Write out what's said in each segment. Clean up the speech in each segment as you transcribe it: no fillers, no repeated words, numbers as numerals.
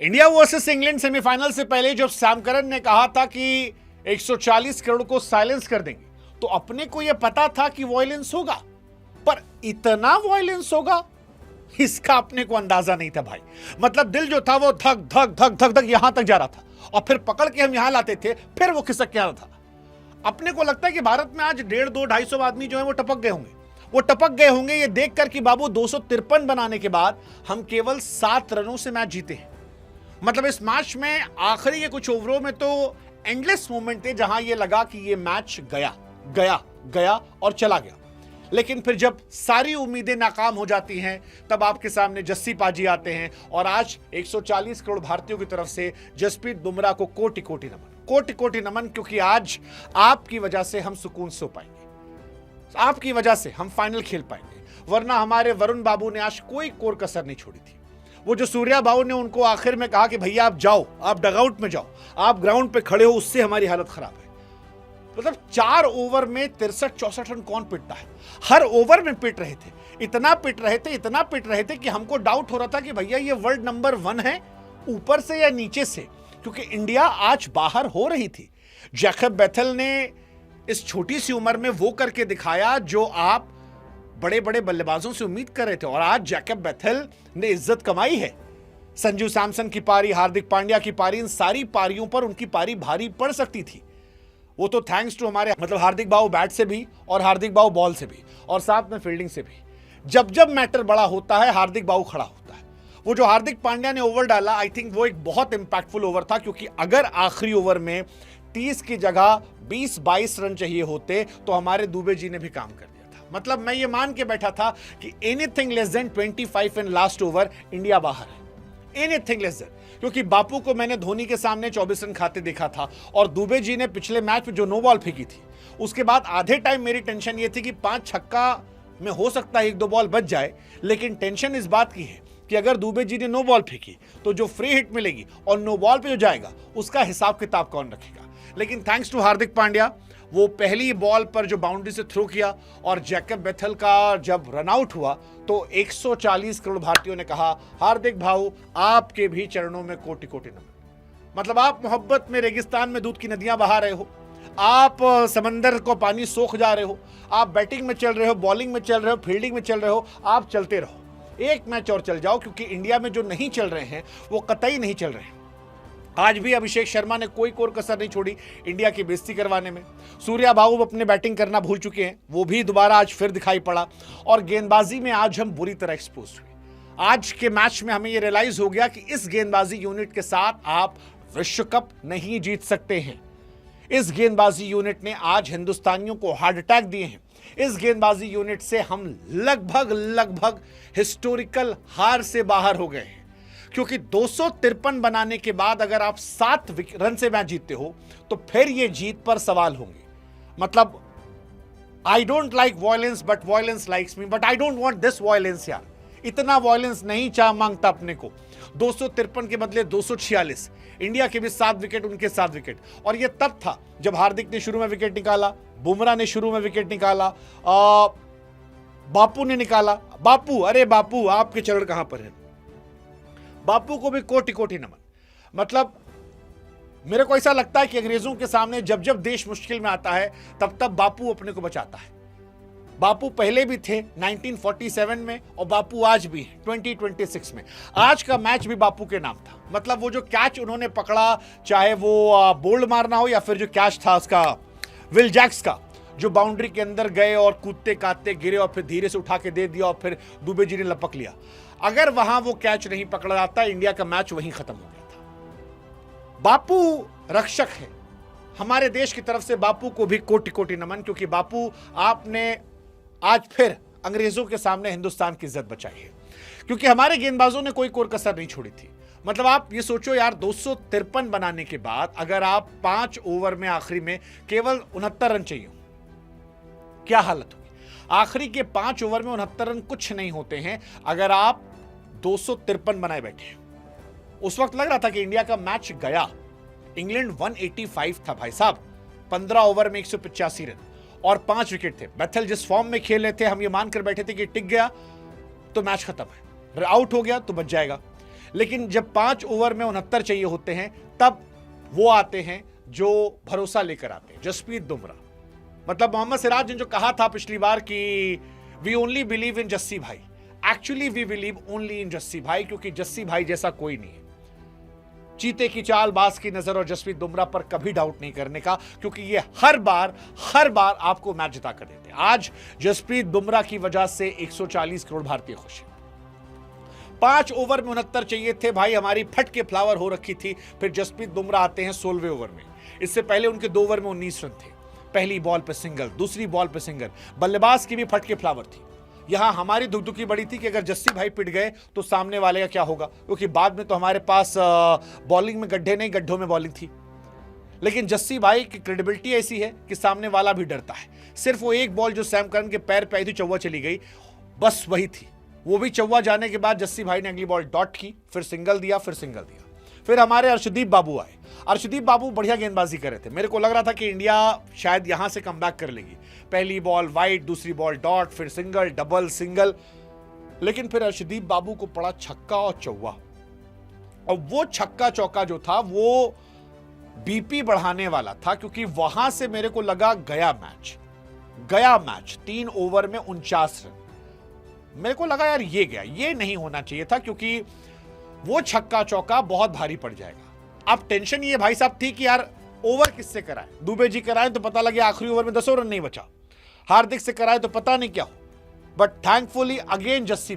India versus England semifinal से पहले जब सैम करन ने कहा था कि 140 करोड़ को साइलेंस कर देंगे, तो अपने को यह पता था कि वायलेंस होगा, पर इतना वायलेंस होगा इसका अपने को अंदाजा नहीं था भाई। मतलब दिल जो था वो धक धक धक धक धक यहां तक जा रहा था, और फिर पकड़ के हम यहां लाते थे, फिर वो खिसक के आ रहा था। अपने को लगता है कि भारत में आज 150-250 आदमी जो है वो टपक गए होंगे ये देखकर कि बाबू 253 बनाने के बाद हम केवल 7 रनों से मैच जीते हैं। मतलब इस मैच में आखिरी के कुछ ओवरों में तो एंडलेस मोमेंट थे जहां ये लगा कि ये मैच गया और चला गया। लेकिन फिर जब सारी उम्मीदें नाकाम हो जाती हैं, तब आपके सामने जस्सी पाजी आते हैं, और आज 140 करोड़ भारतीयों की तरफ से जसप्रीत बुमराह को कोटि कोटि नमन, क्योंकि आज आपकी वजह से हम सुकून सो पाएंगे, आपकी वजह से हम फाइनल खेल पाएंगे। वरना हमारे वरुण बाबू ने आज कोई कोर कसर नहीं छोड़ी थी। वो जो सूर्या बाबू ने उनको आखिर में कहा कि भैया आप जाओ, आप डगआउट में जाओ, आप ग्राउंड पे खड़े हो, उससे हमारी हालत खराब है। मतलब 4 ओवर में 63-64 रन कौन पिटता है? हर ओवर में पिट रहे थे, इतना पिट रहे थे कि हमको डाउट हो रहा था कि भैया ये वर्ल्ड नंबर 1 है, ऊपर से या नीचे से, क्योंकि इंडिया आज बाहर हो रही थी। जैकब बेथेल ने इस छोटी सी उम्र में वो करके दिखाया जो आप बड़े बड़े बल्लेबाजों से उम्मीद कर रहे थे, और आज जैकब बेथेल ने इज्जत कमाई है। संजू सैमसन की पारी, हार्दिक पांड्या की पारी, इन सारी पारियों पर उनकी पारी भारी पड़ सकती थी। वो तो थैंक्स टू हमारे हार्दिक बाबू बैट से भी, और हार्दिक बाबू बॉल से भी, और साथ में फील्डिंग से भी। जब मैटर बड़ा होता है, हार्दिक बाबू खड़ा होता है। वो जो हार्दिक पांड्या ने ओवर डाला, आई थिंक वो एक बहुत इंपैक्टफुल ओवर था, क्योंकि अगर आखिरी ओवर में 30 की जगह 20-22 रन चाहिए होते तो हमारे दुबे जी ने भी काम कर दिया था। मतलब मैं ये मान के बैठा था कि anything less than 25 in last over India बाहर है, एनीथिंग लेस देन, क्योंकि बापू को मैंने धोनी के सामने 24 रन खाते देखा था, और दुबे जी ने पिछले मैच में जो नो बॉल फेंकी थी, उसके बाद आधे टाइम मेरी टेंशन ये थी कि 5 छक्का में हो सकता है 1-2 बॉल बच जाए, लेकिन टेंशन इस बात की है कि अगर दुबे जी ने नो बॉल फेंकी तो जो फ्री हिट मिलेगी और नो बॉल पे जो जाएगा उसका हिसाब किताब कौन रखेगा। लेकिन थैंक्स टू हार्दिक पांड्या, वो पहली बॉल पर जो बाउंड्री से थ्रो किया, और जैकब बेथेल का जब रन आउट हुआ तो 140 करोड़ भारतीयों ने कहा, हार्दिक भाऊ आपके भी चरणों में कोटि नमन। मतलब आप मोहब्बत में रेगिस्तान में दूध की नदियां बहा रहे हो, आप समंदर को पानी सोख जा रहे हो, आप बैटिंग में चल रहे हो, बॉलिंग में चल रहे हो, फील्डिंग में चल रहे हो, आप चलते रहो, एक मैच और चल जाओ, क्योंकि इंडिया में जो नहीं चल रहे हैं वो कतई नहीं चल रहे हैं। आज भी अभिषेक शर्मा ने कोई कोर कसर नहीं छोड़ी इंडिया की बेइज्जती करवाने में। सूर्या बाबू अपने बैटिंग करना भूल चुके हैं, वो भी दोबारा आज फिर दिखाई पड़ा, और गेंदबाजी में आज हम बुरी तरह एक्सपोज हुए। आज के मैच में हमें ये रियलाइज हो गया कि इस गेंदबाजी यूनिट के साथ आप विश्व कप नहीं जीत सकते हैं। इस गेंदबाजी यूनिट ने आज हिंदुस्तानियों को हार्ट अटैक दिए हैं। इस गेंदबाजी यूनिट से हम लगभग हिस्टोरिकल हार से बाहर हो गए हैं, क्योंकि 253 बनाने के बाद अगर आप 7 रन से मैच जीतते हो तो फिर ये जीत पर सवाल होंगे। मतलब I don't like violence but violence likes me, but I don't want this violence यार। इतना वायलेंस नहीं चाह मांगता अपने को। 253 के बदले 246, इंडिया के भी 7 विकेट, उनके 7 विकेट, और ये तब था जब हार्दिक ने शुरू में विकेट निकाला, बुमराह ने शुरू में विकेट निकाला, बापू ने निकाला। बापू, अरे बापू आपके चरण कहां पर है? बापू को भी कोटि नमन। मतलब मेरे को ऐसा लगता है कि अंग्रेजों के सामने जब देश मुश्किल में आता है तब बापू अपने को बचाता है। बापू पहले भी थे 1947 में, और बापू आज भी है 2026 में। आज का मैच भी बापू के नाम था। मतलब वो जो कैच उन्होंने पकड़ा, चाहे वो बोल्ड मारना हो या फिर जो कैच था उसका विल जैक्स का, जो बाउंड्री के अंदर गए और कूदते काटते गिरे और फिर धीरे से उठा के दे दिया और फिर दुबे जी ने लपक लिया। अगर वहां वो कैच नहीं पकड़ा जाता, इंडिया का मैच वहीं खत्म हो गया था। बापू रक्षक है हमारे देश की तरफ से। बापू को भी कोटि नमन, क्योंकि बापू आपने आज फिर अंग्रेजों के सामने हिंदुस्तान की इज्जत बचाई है, क्योंकि हमारे गेंदबाजों ने कोई कोर कसर नहीं छोड़ी थी। मतलब आप ये सोचो यार, 253 बनाने के बाद अगर आप 5 ओवर में आखिरी में केवल 69 रन चाहिए, क्या हालत होगी? आखिरी के 5 ओवर में 69 रन कुछ नहीं होते हैं अगर आप 253 बनाए बैठे। उस वक्त लग रहा था कि इंडिया का मैच गया। इंग्लैंड 185 था भाई साहब, 15 ओवर में 185 रन और 5 विकेट थे। बेथेल जिस फॉर्म में खेल रहे थे, हम ये मानकर बैठे थे कि टिक गया तो मैच खत्म है, आउट हो गया तो बच जाएगा। लेकिन जब 5 ओवर में 69 चाहिए होते हैं तब वो आते हैं जो भरोसा लेकर आते हैं, जसप्रीत बुमराह। मतलब मोहम्मद सिराज ने जो कहा था पिछली बार कि we only believe in Jassi भाई, actually we believe only in Jassi भाई, क्योंकि जस्सी भाई जैसा कोई नहीं है। चीते की चाल, बाज की नजर और जसप्रीत बुमराह पर कभी डाउट नहीं करने का, क्योंकि ये हर बार आपको मैच जिता कर देते हैं। आज जसप्रीत बुमराह की वजह से 140 करोड़ भारतीय खुश हैं। 5 ओवर में 69 चाहिए थे भाई, हमारी फट के फ्लावर हो रखी थी। फिर जसप्रीत बुमराह आते हैं 16वें ओवर में। इससे पहले उनके 2 ओवर में 19 रन थे। पहली बॉल पे सिंगल, दूसरी बॉल पे सिंगल। बल्लेबाज की भी फट के फ्लावर थी। यहां हमारी दुखदुखी बड़ी थी कि अगर जस्सी भाई पिट गए तो सामने वाले का क्या होगा, क्योंकि बाद में तो हमारे पास बॉलिंग में गड्ढे नहीं, गड्ढों में बॉलिंग थी। लेकिन जस्सी भाई की क्रेडिबिलिटी ऐसी है कि सामने वाला भी डरता है। सिर्फ वो एक बॉल जो सैम करन के पैर पे आई थी, चौवा चली गई, बस वही थी। वो भी चौवा जाने के बाद जस्सी भाई ने अगली बॉल डॉट की, फिर सिंगल दिया, फिर सिंगल दिया। फिर हमारे अर्शदीप बाबू आए। अर्शदीप बाबू बढ़िया गेंदबाजी कर रहे थे। मेरे को लग रहा था कि इंडिया शायद यहां से कमबैक कर लेगी। पहली बॉल वाइड, दूसरी बॉल डॉट, फिर सिंगल, डबल, सिंगल। लेकिन फिर अर्शदीप बाबू को पड़ा छक्का और चौवा, और वो छक्का चौका जो था वो बीपी बढ़ाने वाला था, क्योंकि वहां से मेरे को लगा गया मैच 3 ओवर में 49 रन। मेरे को लगा यार ये नहीं होना चाहिए था, क्योंकि वो छक्का चौका बहुत भारी पड़ जाएगा। अब टेंशन ये भाई साहब थी कि यार ओवर किससे कराए। दुबे जी कराए तो पता लगे आखिरी ओवर में 10 रन नहीं बचा, हार्दिक से कराए तो पता नहीं क्या हो। बट थैंकफुली अगेन जस्सी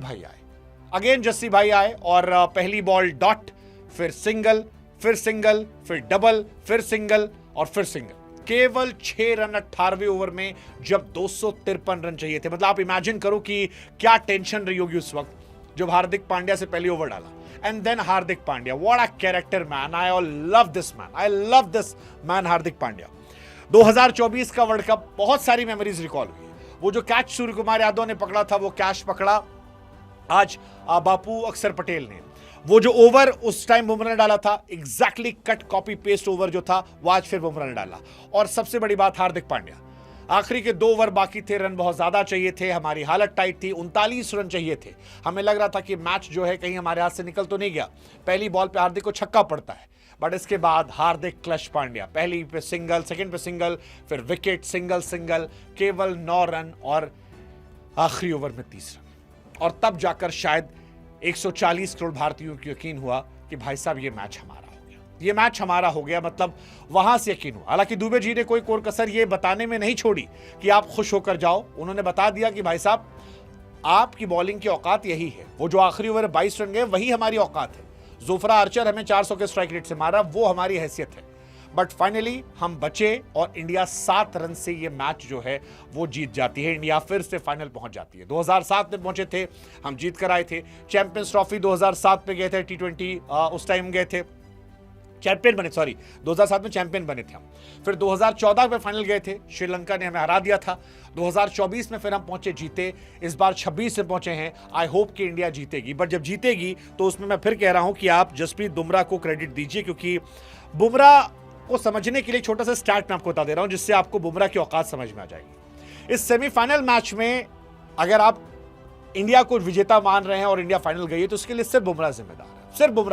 भाई आए और पहली बॉल डॉट, फिर सिंगल, फिर डबल, फिर सिंगल और फिर सिंगल। केवल 6 रन 18वें ओवर में, जब 253 रन चाहिए थे। मतलब आप इमेजिन करो कि क्या टेंशन रही होगी उस वक्त जब हार्दिक पांड्या से पहले ओवर डाला। And then Hardik Pandya, what a character man, I love this man Hardik Pandya. 2024 का वर्ल्ड कप, बहुत सारी मेमोरीज रिकॉल हुई। वो जो कैच सूर्य कुमार यादव ने पकड़ा था, वो कैच पकड़ा आज बापू अक्षर पटेल ने। वो जो ओवर उस टाइम बुमराह ने डाला था, exactly cut copy paste over जो था, वो आज फिर बुमराह ने डाला। और सबसे बड़ी बात, हार्दिक पांड्या, आखिरी के 2 ओवर बाकी थे, रन बहुत ज्यादा चाहिए थे, हमारी हालत टाइट थी, 39 रन चाहिए थे। हमें लग रहा था कि मैच जो है कहीं हमारे हाथ से निकल तो नहीं गया। पहली बॉल पे हार्दिक को छक्का पड़ता है, बट इसके बाद हार्दिक क्लच पांड्या, पहली पे सिंगल, सेकंड पे सिंगल, फिर विकेट, सिंगल, केवल 9 रन और आखिरी ओवर में 30 रन। और तब जाकर शायद 140 करोड़ भारतीयों को यकीन हुआ कि भाई साहब ये मैच हमारा हो गया। मतलब वहां से यकीन हुआ। हालांकि दुबे जी ने कोई कोर कसर ये बताने में नहीं छोड़ी कि आप खुश होकर जाओ। उन्होंने बता दिया कि भाई साहब आपकी बॉलिंग की औकात यही है। वो जो आखिरी ओवर 22 रन गए, वही हमारी औकात है। जोफ्रा आर्चर हमें 400 के स्ट्राइक रेट से मारा, वो हमारी हैसियत है। बट फाइनली हम बचे और इंडिया 7 रन से ये मैच जो है वो जीत जाती है। इंडिया फिर से फाइनल पहुंच जाती है। 2007 में पहुंचे थे, हम जीत कर आए थे। चैंपियंस ट्रॉफी 2007 में गए थे, T20 उस टाइम गए थे, चैंपियन बने, 2007 में चैंपियन बने थे हम। फिर 2014 में फाइनल गए थे, श्रीलंका ने हमें हरा दिया था। 2024 में फिर हम पहुंचे, जीते। इस बार 26 में पहुंचे हैं। आई होप कि इंडिया जीतेगी, बट जब जीतेगी तो उसमें मैं फिर कह रहा हूं कि आप जसप्रीत बुमराह को क्रेडिट दीजिए, क्योंकि बुमराह को समझने के लिए छोटा सा स्टैट मैं आपको बता दे रहा हूं, जिससे आपको बुमराह की औकात समझ में आ जाएगी। इस सेमीफाइनल मैच में अगर आप इंडिया को विजेता मान रहे हैं और इंडिया फाइनल गई है, तो उसके लिए सिर्फ बुमराह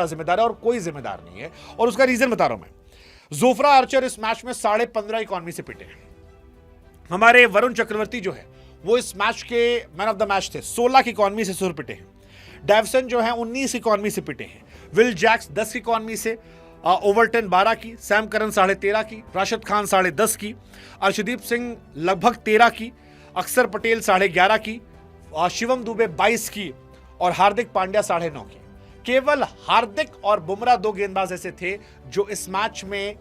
जिम्मेदार है और कोई जिम्मेदार नहीं है। और उसका रीजन बता रहा हूं मैं। जोफ्रा आर्चर इस मैच में 15.5 इकॉनमी से पिटे हैं। हमारे वरुण चक्रवर्ती जो है वो इस मैच के मैन ऑफ द मैच थे, 16 की इकॉनमी से सुर पिटे हैं। डेवसन जो है 19 इकॉनमी से पिटे हैं। विल जैक्स 10 इकॉनमी से, ओवरटन 12 की, सैम करन 13.5 की, राशिद खान 10.5 की, अर्शदीप सिंह लगभग 13 की, अक्षर पटेल 11.5 की, शिवम दुबे 22 की और हार्दिक पांड्या 9.5 की। केवल हार्दिक और बुमराह 2 गेंदबाज ऐसे थे जो इस मैच में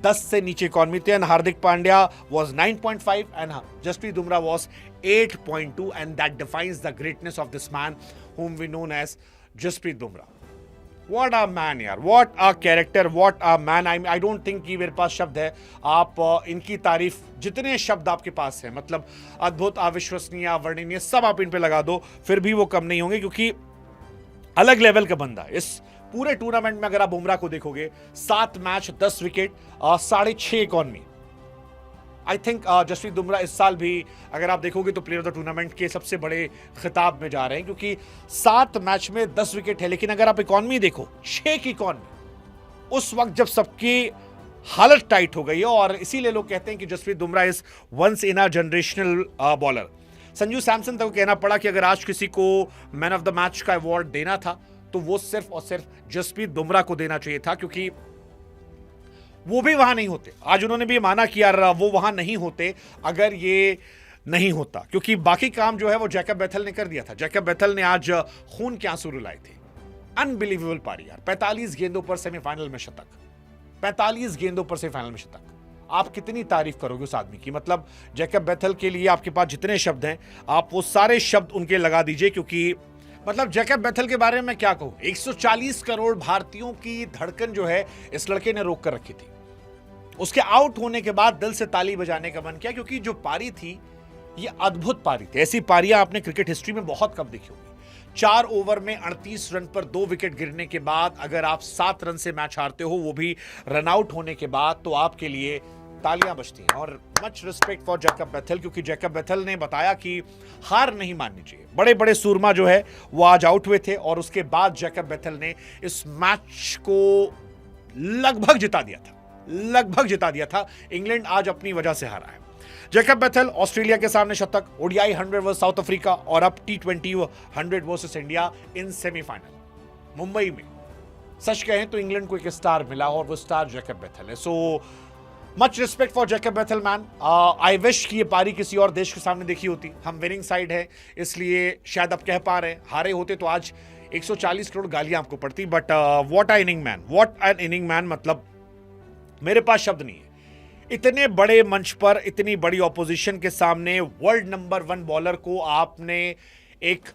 10 से नीचे इकॉनमी थे। Hardik Pandya was 9.5 and Jasprit Bumrah was 8.2 and that defines the greatness of this man whom we known as Jasprit Bumrah. What a man यार, what a character, what a man। I don't think कि मेरे पास शब्द है। आप इनकी तारीफ, जितने शब्द आपके पास है, मतलब अद्भुत, अविश्वसनीय, अवर्णनीय, सब आप इन पे लगा दो, फिर भी वो कम नहीं होंगे, क्योंकि अलग लेवल का बंदा। इस पूरे टूर्नामेंट में अगर आप बुमराह को देखोगे, 7 match, 10 wicket, 6.5 economy. I think Jasprit Bumrah इस साल भी अगर आप देखोगे तो प्लेयर ऑफ द टूर्नामेंट के सबसे बड़े खिताब में जा रहे हैं, क्योंकि 7 मैच में 10 विकेट है। लेकिन अगर आप इकॉनमी देखो, 6 की इकॉनमी, उस वक्त जब सबकी हालत टाइट हो गई है, और इसीलिए लोग कहते हैं कि Jasprit Bumrah is once in a generational bowler. Sanju Samson तक कहना पड़ा कि अगर आज किसी को मैन ऑफ द मैच का अवार्ड देना था तो वो सिर्फ और सिर्फ जसप्रीत बुमराह को देना चाहिए था, क्योंकि वो भी वहां नहीं होते। आज उन्होंने भी माना कि यार वो वहां नहीं होते अगर ये नहीं होता, क्योंकि बाकी काम जो है वो जैकब बेथल ने कर दिया था। जैकब बेथल ने आज खून के आंसू रुलाए थे। अनबिलीवेबल पारी यार, 45 गेंदों पर सेमीफाइनल में शतक, 45 गेंदों पर सेमीफाइनल में शतक। आप कितनी तारीफ करोगे उस आदमी की। मतलब जैकब बेथल के लिए आपके पास जितने शब्द हैं आप वो सारे शब्द उनके लगा दीजिए, क्योंकि मतलब जैकब बेथल के बारे में मैं क्या कहूं। 140 करोड़ भारतीयों की धड़कन जो है इस लड़के ने रोक कर रखी थी। उसके आउट होने के बाद दिल से ताली बजाने का मन किया, क्योंकि जो पारी थी ये अद्भुत पारी थी। ऐसी पारियां आपने क्रिकेट हिस्ट्री में बहुत कम देखी होगी। 4 ओवर में 38 रन पर 2 विकेट गिरने के बाद अगर आप 7 रन से मैच हारते हो, वो भी रन आउट होने के बाद, तो आपके लिए तालियां बजती हैं। और much respect for Jacob Bethell, क्योंकि जैकब बेथल ने बताया कि हार नहीं माननी चाहिए। बड़े बड़े सूरमा जो है वो आज आउट हुए थे, और उसके बाद जैकब बेथल ने इस मैच को लगभग जिता दिया था, लगभग जिता दिया था। इंग्लैंड आज अपनी वजह से हारा है। जैकब बेथल ऑस्ट्रेलिया के सामने शतक, ओडीआई 100 वर्सेस साउथ अफ्रीका, और अब T20 100 versus India in semifinal Mumbai में। सच कहें तो इंग्लैंड को एक स्टार मिला, और वो स्टार जैकब बेथल है। So much respect for Jacob Bethell man. I wish कि ये पारी किसी और देश के सामने देखी होती। हम विनिंग साइड है इसलिए शायद आप कह पा रहे हैं, हारे होते तो आज 140 करोड़ गालियां आपको पड़ती। But what a inning man, what an inning man. मतलब मेरे पास शब्द नहीं है। इतने बड़े मंच पर, इतनी बड़ी ऑपोजिशन के सामने वर्ल्ड नंबर 1 बॉलर को आपने एक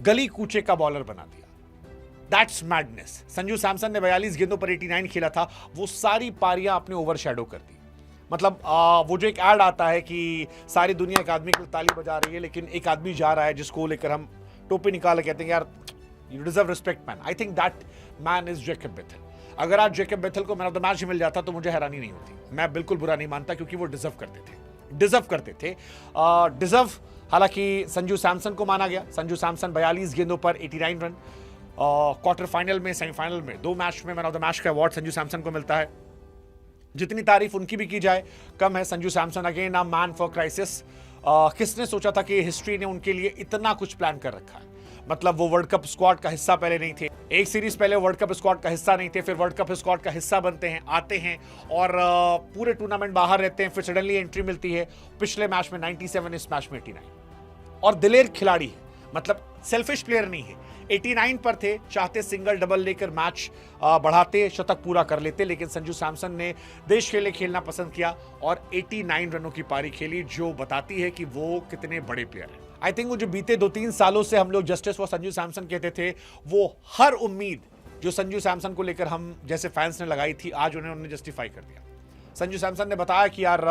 गली कूचे का बॉलर बना दिया। That's madness. संजू सैमसन ने 42 गेंदों पर 89 खेला था, वो सारी पारियां आपने ओवरशैडो कर दी। मतलब वो जो एक ऐड आता है कि सारी दुनिया एक आदमी के लिए ताली बजा रही है, लेकिन एक आदमी जा रहा है जिसको लेकर हम टोपी निकाल कहते हैं यार you deserve respect man. I think that man is Jacob Bethell. अगर आज जैकब बेथल को मैन ऑफ द मैच मिल जाता तो मुझे हैरानी नहीं होती। मैं बिल्कुल बुरा नहीं मानता, क्योंकि वो डिजर्व करते थे। डिजर्व हालांकि संजू सैमसन को माना गया। संजू सैमसन 42 गेंदों पर 89 रन। क्वार्टर फाइनल में, सेमीफाइनल में 2 मैच में मैन ऑफ द मैच का अवार्ड संजू सैमसन को मिलता है। जितनी तारीफ उनकी भी की जाए कम है। Sanju Samson again a man for crisis. किसने सोचा था कि हिस्ट्री ने उनके लिए इतना कुछ प्लान कर रखा है। मतलब वो वर्ल्ड कप स्क्वाड का हिस्सा पहले नहीं थे, एक सीरीज पहले वर्ल्ड कप स्क्वाड का हिस्सा नहीं थे, फिर वर्ल्ड कप स्क्वाड का हिस्सा बनते हैं, आते हैं और पूरे टूर्नामेंट बाहर रहते हैं, फिर सडनली एंट्री मिलती है। पिछले मैच में 97, इस मैच में 89। और दिलेर खिलाड़ी है, मतलब सेल्फिश प्लेयर नहीं है। 89 पर थे, चाहते सिंगल डबल लेकर मैच बढ़ाते, शतक पूरा कर लेते, लेकिन संजू सैमसन ने देश के लिए खेलना पसंद किया और 89 रनों की पारी खेली, जो बताती है कि वो कितने बड़े प्लेयर हैं। आई थिंक वो जो बीते 2-3 सालों से हम लोग जस्टिस फॉर संजू सैमसन कहते थे, वो हर उम्मीद जो संजू सैमसन को लेकर हम जैसे फैंस ने लगाई थी, आज उन्होंने जस्टिफाई कर दिया। संजू सैमसन ने बताया कि यार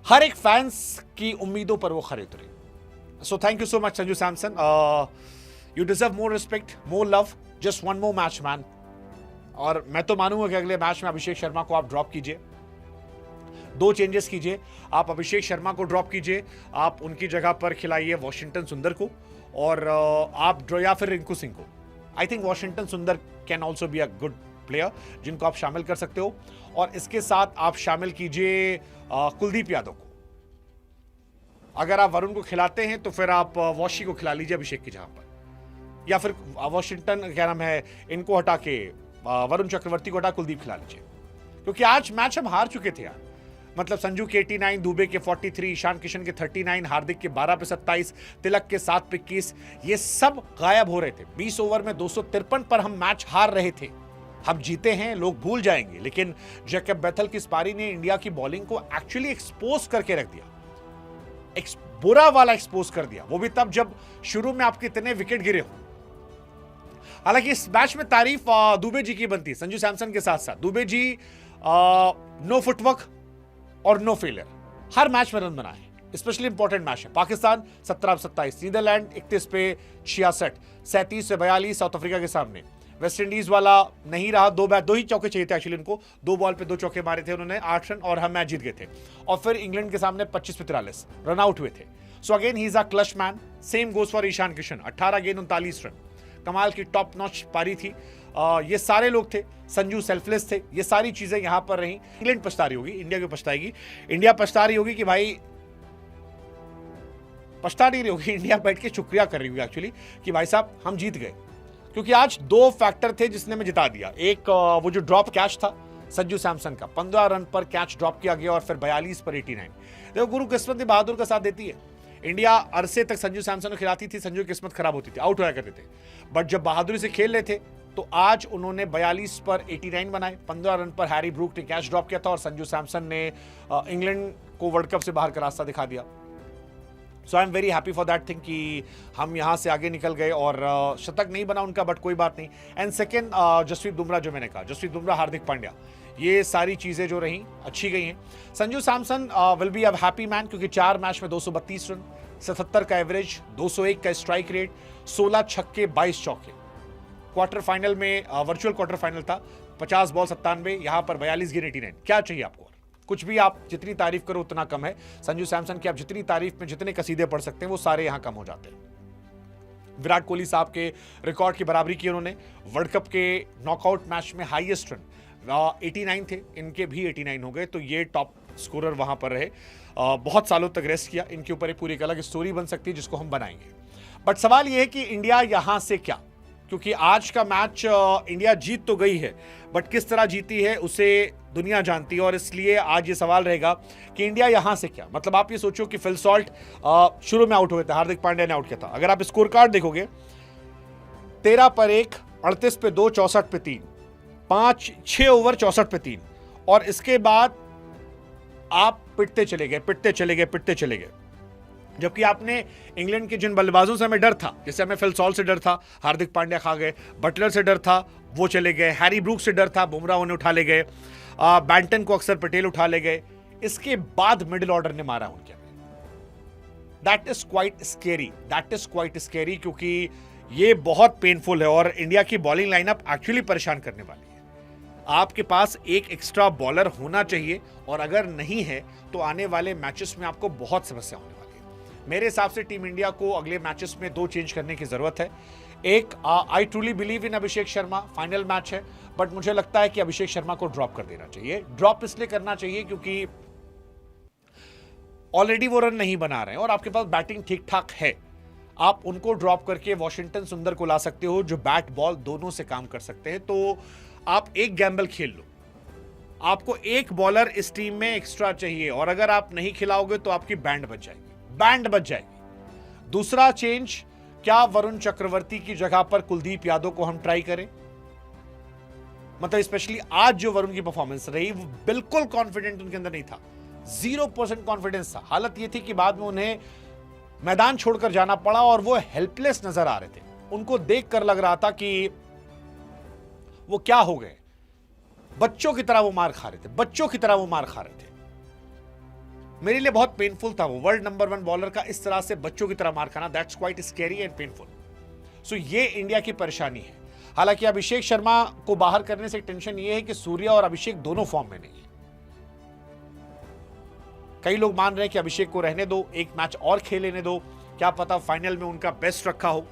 हर एक फैंस की उम्मीदों पर वो खरे उतरे। So thank you so much Sanju Samson. You deserve more respect, more love, just one more match man. और मैं तो मानूंगा कि अगले मैच में अभिषेक शर्मा को आप ड्रॉप कीजिए, 2 चेंजेस कीजिए। आप अभिषेक शर्मा को ड्रॉप कीजिए, आप उनकी जगह पर खिलाइए वॉशिंगटन सुंदर को, और आप या फिर रिंकू सिंह को। आई थिंक वॉशिंगटन सुंदर can also be a good player जिनको आप शामिल कर सकते हो। और इसके साथ आप शामिल कीजिए कुलदीप यादव को। अगर आप वरुण को खिलाते हैं तो फिर आप वॉशी को खिला लीजिए अभिषेक की जगह पर, या फिर वॉशिंगटन क्या नाम है, इनको हटा के वरुण चक्रवर्ती को हटा कुलदीप खिला लीजिए, क्योंकि आज मैच हम हार चुके थे यार। मतलब संजू के 89, दुबे के 43, ईशान किशन के 39, हार्दिक के 12 पे 27, तिलक के 7 पे 21, ये सब गायब हो रहे थे। 20 ओवर में 253 पर हम मैच हार रहे थे। हम जीते हैं, लोग भूल जाएंगे, लेकिन जैकब बेथल की इस पारी ने इंडिया की बॉलिंग को एक्चुअली एक्सपोज करके रख दिया, बुरा वाला एक्सपोज कर दिया, वो भी तब जब शुरू में आपके इतने विकेट गिरे हो। हालांकि इस मैच में तारीफ दुबे जी की बनती है, संजू सैमसन के साथ साथ। दुबे जी नो फुटवर्क और नो फेलियर, हर मैच में रन बनाए, स्पेशली इंपॉर्टेंट मैच है। पाकिस्तान 17 पे 27, नीदरलैंड 31 पे 66, 37 पे 42 साउथ अफ्रीका के सामने, वेस्ट इंडीज वाला नहीं रहा, दो ही चौके चाहिए थे एक्चुअली उनको, 2 बॉल पे 2 चौके मारे थे उन्होंने, 8 रन, और हम मैच जीत गए थे। और फिर इंग्लैंड के सामने 25 पे 43 रन आउट हुए थे। So again he is a clutch man. Same goes for Ishan Kishan, 18 गेंद 39 रन, कमाल की टॉप नॉच पारी थी। ये सारे लोग थे, संजू सेल्फलेस थे, ये सारी चीजें यहां पर रही। इंग्लैंड पछता रही होगी, इंडिया क्यों पछताएगी? इंडिया पछता रही होगी कि भाई, पछता नहीं रही होगी, इंडिया बैठ के शुक्रिया कर रही होगी एक्चुअली कि भाई साहब हम जीत गए। क्योंकि आज 2 फैक्टर थे जिसने हमें जिता दिया। एक वो जो ड्रॉप कैच था संजू सैमसन का, 15 रन पर कैच ड्रॉप किया गया और फिर 42 पर 89। देखो गुरु किस्मत बहादुर का साथ देती है। इंडिया अरसे तक संजू सैमसन को खिलाती थी, संजू की किस्मत खराब होती थी, आउट होया करते थे। बट जब बहादुरी से खेल रहे थे तो आज उन्होंने 42 पर 89 बनाए। 15 रन पर हैरी ब्रूक ने कैच ड्रॉप किया था और संजू सैमसन ने इंग्लैंड को वर्ल्ड कप से बाहर का रास्ता दिखा दिया। So I am very happy for that thing कि हम यहाँ से आगे निकल गए। और शतक नहीं बना उनका, बट कोई बात नहीं। एंड सेकेंड, जसप्रीत बुमराह, जो मैंने कहा, जसप्रीत बुमराह, हार्दिक पांड्या, ये सारी चीजें जो रही अच्छी गई हैं। Sanju Samson will be a happy man, क्योंकि 4 मैच में 232 रन, 77 का एवरेज, 201 का स्ट्राइक रेट, 16 छक्के 22 चौके। क्वार्टर फाइनल में, वर्चुअल क्वार्टर फाइनल था, 50 बॉल 97, यहां पर 42 गेंद 89। क्या चाहिए आपको? कुछ भी। आप जितनी तारीफ करो उतना कम है। संजू सैमसन की आप जितनी तारीफ में जितने कसीदे पढ़ सकते हैं वो सारे यहां कम हो जाते हैं। विराट कोहली साहब के रिकॉर्ड की बराबरी की उन्होंने। वर्ल्ड कप के नॉकआउट मैच में हाईएस्ट रन 89 थे, इनके भी 89 हो गए, तो ये टॉप स्कोरर वहां पर रहे। बहुत सालों तक रेस्ट किया। इनके ऊपर एक पूरी एक अलग स्टोरी बन सकती है जिसको हम बनाएंगे। बट सवाल यह है कि इंडिया यहां से क्या, क्योंकि आज का मैच इंडिया जीत तो गई है, बट किस तरह जीती है उसे दुनिया जानती है। और इसलिए आज ये सवाल रहेगा कि इंडिया यहां से क्या। मतलब आप ये सोचो कि फिल सॉल्ट शुरू में आउट हुए थे, हार्दिक पांड्या ने आउट किया था। अगर आप स्कोर कार्ड देखोगे, 13 पर 1, 38 पे 2, 64 पे 3, 6 ओवर 64 पे 3, और इसके बाद आप पिटते चले गए। जबकि आपने इंग्लैंड के जिन बल्लेबाजों से हमें डर था, जैसे हमें फिल सॉल्ट से डर था, हार्दिक पांड्या खा गए, बटलर से डर था, वो चले गए, हैरी ब्रूक से डर था, बुमराह उन्हें उठा ले गए, बैंटन को अक्सर पटेल उठा ले गए, इसके बाद मिडिल ऑर्डर ने मारा उनके। दैट इज क्वाइट स्केरी, क्योंकि ये बहुत पेनफुल है और इंडिया की बॉलिंग लाइनअप एक्चुअली परेशान करने वाली है। आपके पास एक एक्स्ट्रा बॉलर होना चाहिए, और अगर नहीं है तो आने वाले मैचेस में आपको बहुत समस्या होने वाली है। मेरे हिसाब से टीम इंडिया को अगले मैचेस में 2 चेंज करने की जरूरत है। एक, I truly believe in Abhishek Sharma, final match है, बट मुझे लगता है कि अभिषेक शर्मा को ड्रॉप कर देना चाहिए। ड्रॉप इसलिए करना चाहिए क्योंकि ऑलरेडी वो रन नहीं बना रहे हैं और आपके पास बैटिंग ठीक ठाक है। आप उनको ड्रॉप करके वॉशिंगटन सुंदर को ला सकते हो, जो बैट बॉल दोनों से काम कर सकते हैं। तो आप एक गैम्बल खेल लो, आपको एक बॉलर इस टीम में एक्स्ट्रा चाहिए, और अगर आप नहीं खिलाओगे तो आपकी बैंड बच जाएगी। दूसरा चेंज, क्या वरुण चक्रवर्ती की जगह पर कुलदीप यादव को हम ट्राई करें? मतलब स्पेशली आज जो वरुण की परफॉर्मेंस रही, वो बिल्कुल कॉन्फिडेंट उनके अंदर नहीं था, 0% कॉन्फिडेंस था। हालत ये थी कि बाद में उन्हें मैदान छोड़कर जाना पड़ा और वो हेल्पलेस नजर आ रहे थे। उनको देखकर लग रहा था कि वो क्या हो गए, बच्चों की तरह वो मार खा रहे थे। मेरे लिए बहुत पेनफुल था वो, वर्ल्ड नंबर 1 बॉलर का इस तरह से बच्चों की तरह मार खाना। That's quite scary and painful. So ये इंडिया की परेशानी है। हालांकि अभिषेक शर्मा को बाहर करने से टेंशन ये है कि सूर्या और अभिषेक दोनों फॉर्म में नहीं है। कई लोग मान रहे हैं कि अभिषेक को रहने दो, एक मैच और खेल लेने दो, क्या पता फाइनल में उनका बेस्ट रखा हो।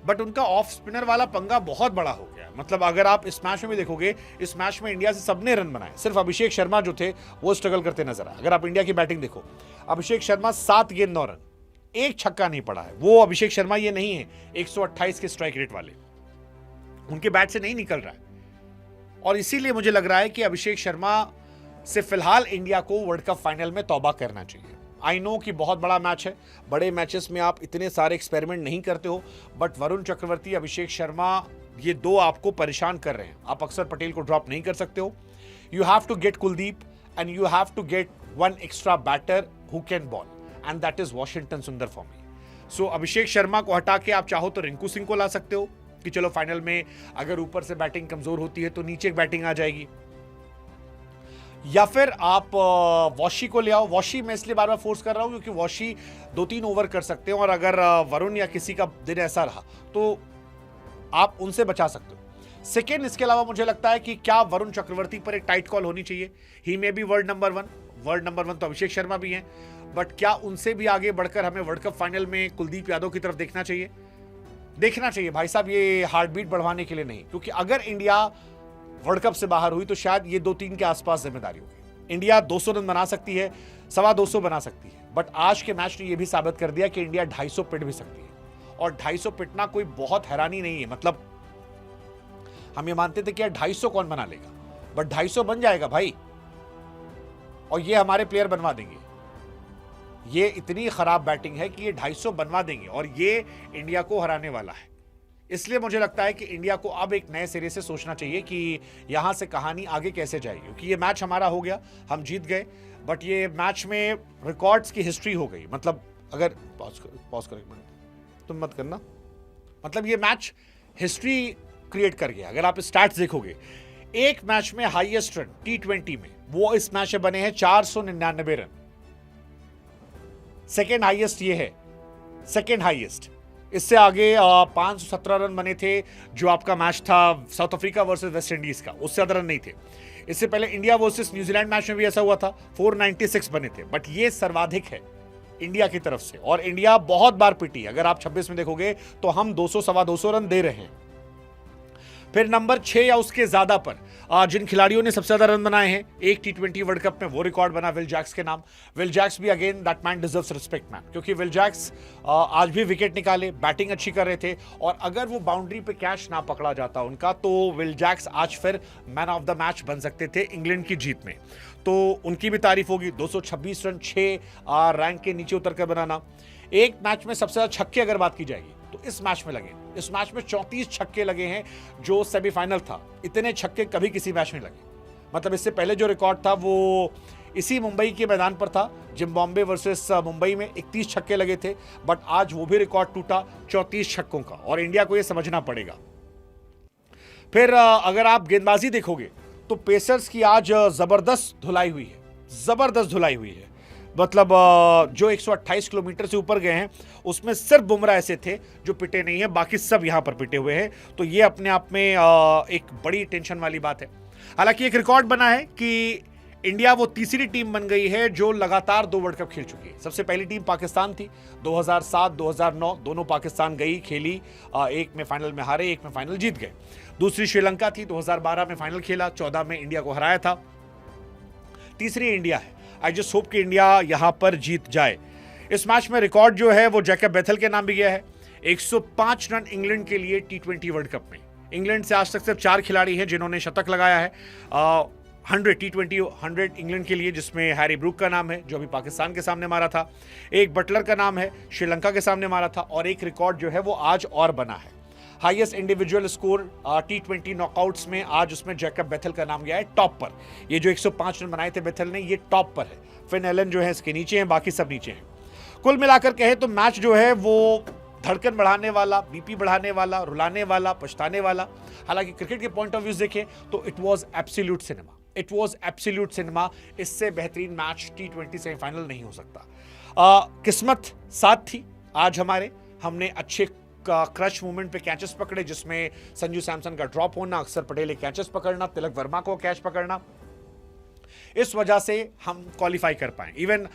बट उनका ऑफ स्पिनर वाला पंगा बहुत बड़ा हो गया। मतलब अगर आप इस मैच में भी देखोगे, इस मैच में इंडिया से सबने रन बनाए, सिर्फ अभिषेक शर्मा जो थे वो स्ट्रगल करते नजर आए। अगर आप इंडिया की बैटिंग देखो, अभिषेक शर्मा 7 गेंद 9 रन, एक छक्का नहीं पड़ा है। वो अभिषेक शर्मा ये नहीं है 128 के स्ट्राइक रेट वाले, उनके बैट से नहीं निकल रहा है। और इसीलिए मुझे लग रहा है कि अभिषेक शर्मा से फिलहाल इंडिया को वर्ल्ड कप फाइनल में तौबा करना चाहिए। आई नो कि बहुत बड़ा मैच है, बड़े मैचेस में आप इतने सारे एक्सपेरिमेंट नहीं करते हो, बट वरुण चक्रवर्ती, अभिषेक शर्मा, ये 2 आपको परेशान कर रहे हैं। आप अक्सर पटेल को ड्रॉप नहीं कर सकते हो। You have to get Kuldeep and you have to get 1 extra batter who can bowl, and that is Washington Sundar for me. So Abhishek Sharma को हटा के आप चाहो तो रिंकू सिंह को ला सकते हो कि चलो फाइनल में अगर ऊपर से बैटिंग कमजोर होती है तो नीचे एक बैटिंग आ जाएगी, या फिर आप वॉशी को ले आओ। वॉशी मैं इसलिए बार बार फोर्स कर रहा हूं क्योंकि वॉशी 2-3 ओवर कर सकते हैं, और अगर वरुण या किसी का दिन ऐसा रहा तो आप उनसे बचा सकते हो। सेकेंड, इसके अलावा मुझे लगता है कि क्या वरुण चक्रवर्ती पर एक टाइट कॉल होनी चाहिए। He may be world number one तो अभिषेक शर्मा भी हैं, बट क्या उनसे भी आगे बढ़कर हमें वर्ल्ड कप फाइनल में कुलदीप यादव की तरफ देखना चाहिए भाई साहब, ये हार्ट बीट बढ़वाने के लिए नहीं, क्योंकि अगर इंडिया वर्ल्ड कप से बाहर हुई तो शायद ये 2-3 के आसपास जिम्मेदारी होगी। इंडिया 200 रन बना सकती है, 225 बना सकती है, बट आज के मैच ने यह भी साबित कर दिया कि इंडिया 250 पिट भी सकती है, और 250 पिटना कोई बहुत हैरानी नहीं है। मतलब हम ये मानते थे कि यार 250 कौन बना लेगा, बट 250 बन जाएगा भाई, और ये हमारे प्लेयर बनवा देंगे। ये इतनी खराब बैटिंग है कि ये 250 बनवा देंगे, और ये इंडिया को हराने वाला है। इसलिए मुझे लगता है कि इंडिया को अब एक नए सिरे से सोचना चाहिए कि यहां से कहानी आगे कैसे जाएगी, क्योंकि ये मैच हमारा हो गया, हम जीत गए, बट ये मैच में रिकॉर्ड्स की हिस्ट्री हो गई। मतलब अगर पॉज कर एक मिनट, तुम मत करना, मतलब ये मैच हिस्ट्री क्रिएट कर गया। अगर आप स्टैट्स देखोगे, एक मैच में हाईएस्ट रन T20 में वो इस मैच में बने हैं 499 रन। सेकेंड हाईएस्ट ये है, सेकेंड हाईएस्ट। इससे आगे 517 रन बने थे जो आपका मैच था south Africa versus West Indies का, उससे ज्यादा रन नहीं थे। इससे पहले इंडिया वर्सेस न्यूजीलैंड मैच में भी ऐसा हुआ था, 496 बने थे, बट ये सर्वाधिक है इंडिया की तरफ से, और इंडिया बहुत बार पिटी। अगर आप 26 में देखोगे तो हम 200 सवा 200 रन दे रहे हैं। फिर नंबर 6 या उसके ज्यादा पर जिन खिलाड़ियों ने सबसे ज्यादा रन बनाए हैं एक T20 वर्ल्ड कप में, वो रिकॉर्ड बना विल जैक्स के नाम। विल जैक्स भी again that man deserves respect man, क्योंकि विल जैक्स आज भी विकेट निकाले, बैटिंग अच्छी कर रहे थे, और अगर वो बाउंड्री पे कैच ना पकड़ा जाता उनका तो विल जैक्स आज फिर मैन ऑफ द मैच बन सकते थे इंग्लैंड की जीत में। तो उनकी भी तारीफ होगी। 226 रन 6 रैंक के नीचे उतर कर बनाना। एक मैच में सबसे ज्यादा छक्के अगर बात की जाएगी तो इस मैच में लगे, इस मैच में 34 छक्के लगे हैं, जो सेमीफाइनल था इतने छक्के कभी किसी मैच में लगे। मतलब इससे पहले जो रिकॉर्ड था वो इसी मुंबई के मैदान पर था, जिम्बाब्वे वर्सेस मुंबई में 31 छक्के लगे थे, बट आज वो भी रिकॉर्ड टूटा 34 छक्कों का, और इंडिया को ये समझना पड़ेगा। फिर अगर आप गेंदबाजी देखोगे तो पेसर्स की आज जबरदस्त धुलाई हुई है, जबरदस्त धुलाई हुई है। मतलब जो 128 किलोमीटर से ऊपर गए हैं उसमें सिर्फ बुमराह ऐसे थे जो पिटे नहीं है, बाकी सब यहां पर पिटे हुए हैं। तो ये अपने आप में एक बड़ी टेंशन वाली बात है। हालांकि एक रिकॉर्ड बना है कि इंडिया वो तीसरी टीम बन गई है जो लगातार 2 वर्ल्ड कप खेल चुकी है। सबसे पहली टीम पाकिस्तान थी, 2007 2009 दोनों पाकिस्तान गई खेली, एक में फाइनल में हारे, एक में फाइनल जीत गए। दूसरी श्रीलंका थी, 2012 में फाइनल खेला, 14 में इंडिया को हराया था। तीसरी इंडिया है। आई जस्ट होप कि इंडिया यहां पर जीत जाए। इस मैच में रिकॉर्ड जो है वो जैकब बेथल के नाम भी गया है, 105 रन इंग्लैंड के लिए T20 वर्ल्ड कप में। इंग्लैंड से आज तक सिर्फ 4 खिलाड़ी हैं जिन्होंने शतक लगाया है। 100 T20 100 इंग्लैंड के लिए, जिसमें हैरी ब्रूक का नाम है जो अभी पाकिस्तान के सामने मारा था, एक बटलर का नाम है श्रीलंका के सामने मारा था, और एक रिकॉर्ड जो है वो आज और बना है। Highest individual score T20 knockouts में आज उसमें जैकब बेथल का नाम गया है टॉप पर। ये जो 105 रन बनाए थे बेथल ने, ये टॉप पर है। फिन एलन जो है इसके नीचे हैं, बाकी सब नीचे हैं। कुल मिलाकर कहे तो मैच जो है वो धड़कन बढ़ाने वाला, बीपी बढ़ाने वाला, रुलाने वाला, पछताने वाला। हालांकि क्रिकेट के पॉइंट ऑफ व्यू देखें तो it was absolute cinema, it was absolute cinema. इससे बेहतरीन मैच T20 सेमीफाइनल नहीं हो सकता। किस्मत साथ थी आज हमारे, हमने अच्छे क्रच मूवमेंट पे कैचेस पकड़े, जिसमें संजू सैमसन का ड्रॉप होना, अक्षर पटेल के कैचेस पकड़ना, तिलक वर्मा को कैच पकड़ना, इस वजह से हम क्वालिफाई कर पाए। इवन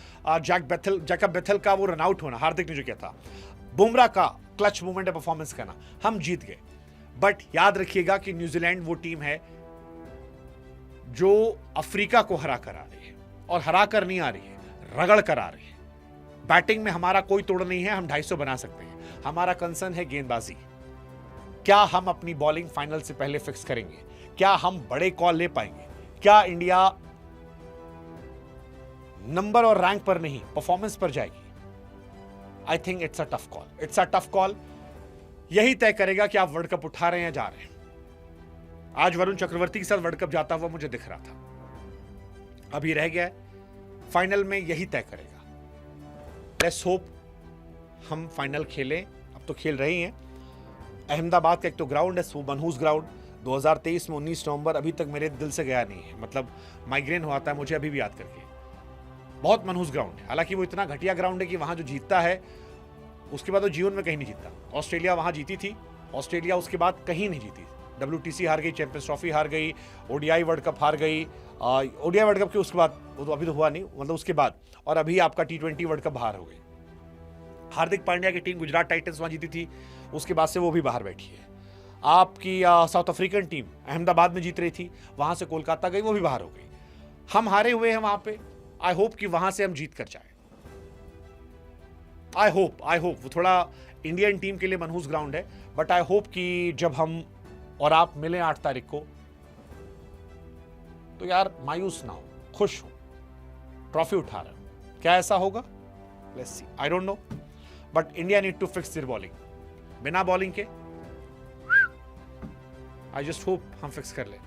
जैकब बेथल का वो रन आउट होना, हार्दिक ने जो किया था, बुमराह का क्लच मूवमेंट परफॉर्मेंस करना, हम जीत गए। बट याद रखिएगा कि न्यूजीलैंड वो टीम है जो अफ्रीका को हरा कर आ रही है, और हरा कर नहीं आ रही है, रगड़ कर आ रही है। बैटिंग में हमारा कोई तोड़ नहीं है, हम 250 बना सकते हैं। हमारा कंसर्न है गेंदबाजी। क्या हम अपनी बॉलिंग फाइनल से पहले फिक्स करेंगे? क्या हम बड़े कॉल ले पाएंगे? क्या इंडिया नंबर और रैंक पर नहीं, परफॉर्मेंस पर जाएगी? I think it's a tough call, it's a tough call. यही तय करेगा कि आप वर्ल्ड कप उठा रहे हैं या जा रहे हैं। आज वरुण चक्रवर्ती के साथ वर्ल्ड कप जाता हुआ मुझे दिख रहा था, अभी रह गया है, फाइनल में यही तय करेगा। लेट्स होप हम फाइनल खेलें, अब तो खेल रहे हैं। अहमदाबाद का एक तो ग्राउंड है, मनहूस ग्राउंड, 2023 में 19 नवंबर, अभी तक मेरे दिल से गया नहीं है। मतलब माइग्रेन हो आता है मुझे अभी भी याद करके। बहुत मनहूस ग्राउंड है, हालांकि वो इतना घटिया ग्राउंड है कि वहां जो जीतता है उसके बाद वो जीवन में कहीं नहीं जीतता। ऑस्ट्रेलिया वहां जीती थी ऑस्ट्रेलिया उसके बाद कहीं नहीं जीती, WTC हार गई, चैंपियंस ट्रॉफी हार गई, ODI वर्ल्ड कप हार गई, ODI वर्ल्ड कप के उसके बाद, वो तो अभी तो हुआ नहीं, मतलब उसके बाद, और अभी आपका T20 वर्ल्ड कप बाहर हो गई। हार्दिक पांड्या की टीम गुजरात टाइटंस वहां जीती थी, उसके बाद से वो भी बाहर बैठी है। आपकी साउथ अफ्रीकन टीम अहमदाबाद में जीत रही थी, वहां से कोलकाता गई, वो भी बाहर हो गई। हम हारे हुए हैं वहां पे, आई होप कि वहां से हम जीत कर जाए। आई होप वो थोड़ा इंडियन टीम के लिए मनहूस ग्राउंड है, बट आई होप कि जब हम और आप मिलें 8 तारीख को, तो यार मायूस ना हो, खुश हो, ट्रॉफी उठा रहे हो। क्या ऐसा होगा? Let's see, I don't know, but India need to fix their bowling. बिना बॉलिंग के आई जस्ट होप हम फिक्स कर लें।